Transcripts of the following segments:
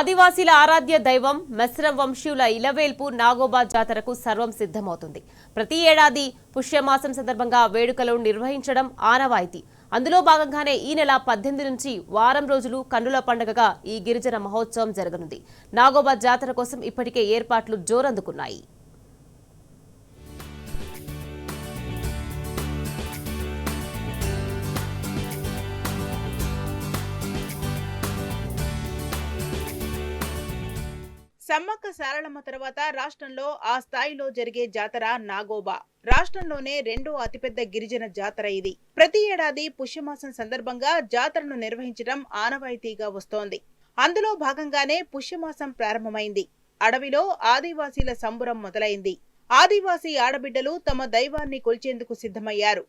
ఆదివాసీల ఆరాధ్య దైవం మెస్రం వంశీయుల ఇలవేల్పు నాగోబా జాతరకు సర్వం సిద్ధమవుతుంది. ప్రతి ఏడాది పుష్యమాసం సందర్భంగా వేడుకలు నిర్వహించడం ఆనవాయితీ. అందులో భాగంగానే ఈ నెల 18 నుంచి వారం రోజులు కన్నుల పండుగగా ఈ గిరిజన మహోత్సవం జరగనుంది. నాగోబా జాతర కోసం ఇప్పటికే ఏర్పాట్లు జోరందుకున్నాయి. సమ్మక్క సారళమ్మ తర్వాత రాష్ట్రంలో ఆ స్థాయిలో జరిగే జాతర నాగోబా. రాష్ట్రంలోనే రెండో అతిపెద్ద గిరిజన జాతర ఇది. ప్రతి ఏడాది పుష్యమాసం సందర్భంగా జాతరను నిర్వహించడం ఆనవాయితీగా వస్తోంది. అందులో భాగంగానే పుష్యమాసం ప్రారంభమైంది. అడవిలో ఆదివాసీల సంబురం మొదలైంది. ఆదివాసీ ఆడబిడ్డలు తమ దైవాన్ని కొలిచేందుకు సిద్ధమయ్యారు.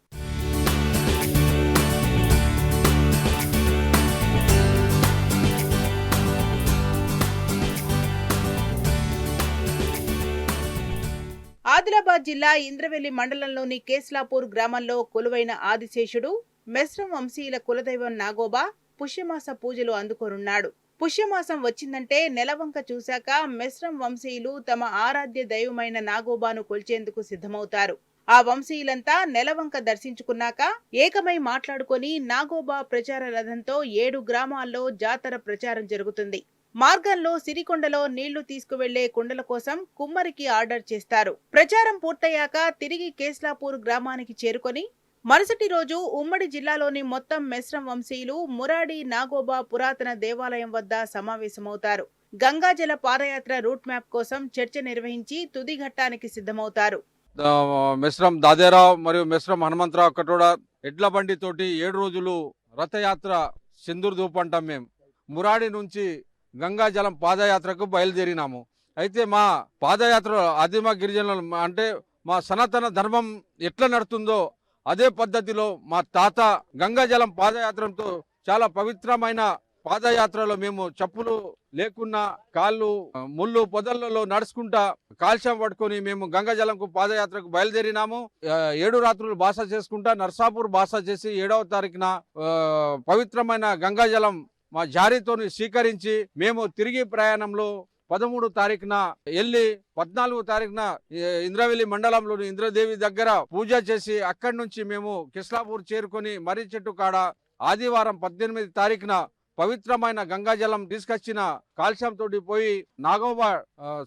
ఆదిలాబాద్ జిల్లా ఇంద్రవెల్లి మండలంలోని కేస్లాపూర్ గ్రామంలో కొలువైన ఆదిశేషుడు మెస్రం వంశీయుల కులదైవం నాగోబా పుష్యమాస పూజలు అందుకోనున్నాడు. పుష్యమాసం వచ్చిందంటే నెలవంక చూశాక మెస్రం వంశీయులు తమ ఆరాధ్య దైవమైన నాగోబాను కొల్చేందుకు సిద్ధమవుతారు. ఆ వంశీయులంతా నెలవంక దర్శించుకున్నాక ఏకమై మాట్లాడుకొని నాగోబా ప్రచార రథంతో 7 గ్రామాల్లో జాతర ప్రచారం జరుగుతుంది. మార్గంలో సిరికొండలో నీళ్లు తీసుకువెళ్లే కుండల కోసం కుమ్మరికి ఆర్డర్ చేస్తారు. ప్రచారం పూర్తయ్యాక తిరిగి కేస్లాపూర్ గ్రామానికి చేరుకొని మరుసటి రోజు ఉమ్మడి జిల్లాలోని మొత్తం మెస్రం వంశీయులు మురాడి నాగోబా పురాతన దేవాలయం వద్ద సమావేశమవుతారు. గంగాజల పాదయాత్ర రూట్ మ్యాప్ కోసం చర్చ నిర్వహించి తుది ఘట్టానికి సిద్ధమవుతారు. మెస్రం దాదేరావు మరియు మెస్రం హనుమంతరావు కటోడా ఎడ్ల బండి తోటి 7 రోజులు రథయాత్ర సింధూర్ దూపంటాం. మేము మురాడి నుంచి గంగాజలం పాదయాత్రకు బయలుదేరినాము. అయితే మా పాదయాత్ర ఆదిమ గిరిజనులు అంటే మా సనాతన ధర్మం ఎట్లా నడుతుందో అదే పద్ధతిలో మా తాత గంగాజలం పాదయాత్రతో చాలా పవిత్రమైన పాదయాత్రలో మేము చెప్పులు లేకున్నా కాళ్ళు ముళ్ళు పొదలలో నడుచుకుంటా కాల్షం పట్టుకొని మేము గంగాజలంకు పాదయాత్రకు బయలుదేరినాము. 7 రాత్రులు భాష చేసుకుంటా నర్సాపూర్ భాష చేసి 7వ తారీఖున పవిత్రమైన గంగాజలం మా జారీతోని స్వీకరించి మేము తిరిగి ప్రయాణంలో 13 తారీఖున వెళ్ళి 14 తారీఖున ఇంద్రవెల్లి మండలంలోని ఇంద్రదేవి దగ్గర పూజ చేసి అక్కడి నుంచి మేము కిస్లాపూర్ చేరుకొని మర్రి చెట్టు కాడ ఆదివారం 18 తారీఖున పవిత్రమైన గంగాజలం తీసుకొచ్చిన కాల్ష్యంతో పోయి నాగోబా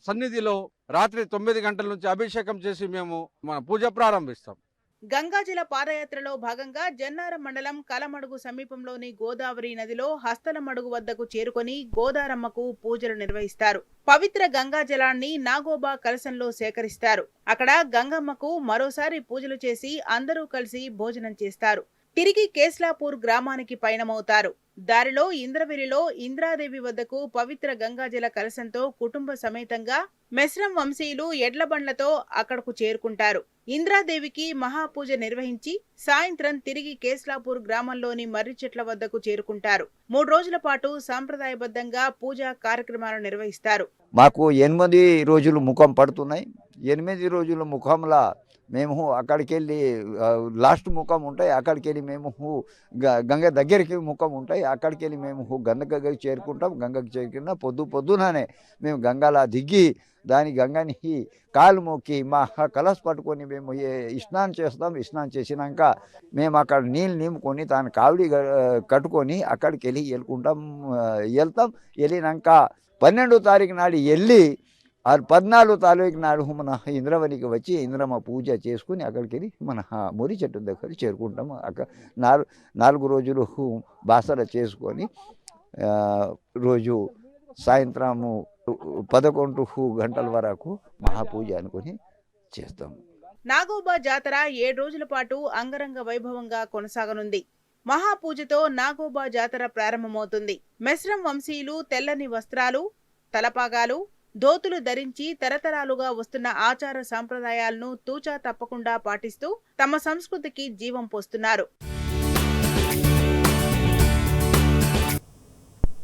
సన్నిధిలో రాత్రి 9 గంటల నుంచి అభిషేకం చేసి మేము మన పూజ ప్రారంభిస్తాం. గంగాజల పాదయాత్రలో భాగంగా జన్నారం మండలం కలమడుగు సమీపంలోని గోదావరి నదిలో హస్తలమడుగు వద్దకు చేరుకొని గోదారమ్మకు పూజలు నిర్వహిస్తారు. పవిత్ర గంగాజలాన్ని నాగోబా కలశంలో సేకరిస్తారు. అక్కడ గంగమ్మకు మరోసారి పూజలు చేసి అందరూ కలిసి భోజనం చేస్తారు. తిరిగి కేస్లాపూర్ గ్రామానికి పయనమవుతారు. దారిలో ఇంద్రవెల్లిలో ఇంద్రాదేవి వద్దకు పవిత్ర గంగాజల కలశంతో కుటుంబ సమేతంగా మెస్రం వంశీయులు ఎడ్ల బండ్లతో అక్కడకు చేరుకుంటారు. ఇంద్రాదేవికి మహాపూజ నిర్వహించి సాయంత్రం తిరిగి కేస్లాపూర్ గ్రామంలోని మర్రి చెట్ల వద్దకు చేరుకుంటారు. 3 రోజుల పాటు సాంప్రదాయబద్ధంగా పూజా కార్యక్రమాలు నిర్వహిస్తారు. మాకు 8 రోజులు ముఖం పడుతున్నాయి. 8 రోజుల ముఖంలా మేము అక్కడికి వెళ్ళి లాస్ట్ ముఖం ఉంటాయి. అక్కడికి వెళ్ళి మేము గంగ దగ్గరికి ముఖం ఉంటాయి. అక్కడికి వెళ్ళి మేము గంగకి చేరుకుంటాం. గంగకి చేరుకున్న పొద్దుననే మేము గంగలా దిగి దాని గంగని కాలు మొక్కి మా కలశ పట్టుకొని మేము స్నానం చేస్తాం. స్నానం చేసినాక మేము అక్కడ నీళ్ళు నింపుకొని దాని కావిడి కట్టుకొని అక్కడికి వెళ్ళి వెళ్తాం. వెళ్ళినాక 12వ తారీఖు నాడు వెళ్ళి 14వ తారీఖు నాడు మన ఇంద్రవనికి వచ్చి ఇంద్రమ్మ పూజ చేసుకుని అక్కడికి వెళ్ళి మన మురి చెట్టు దగ్గర చేరుకుంటాము. అక్కడ 4 రోజులు బాసర చేసుకొని రోజు సాయంత్రము 11 గంటల వరకు మహాపూజ అనుకుని చేస్తాము. నాగోబా జాతర 7 రోజుల పాటు అంగరంగ వైభవంగా కొనసాగనుంది. మహాపూజతో నాగోబా జాతర ప్రారంభమవుతుంది. మెస్రం వంశీయులు తెల్లని వస్త్రాలు, తలపాగాలు, ధోతులు ధరించి తరతరాలుగా వస్తున్న ఆచార సంప్రదాయాలను తూచా తప్పకుండా పాటిస్తూ తమ సంస్కృతికి జీవం పోస్తున్నారు.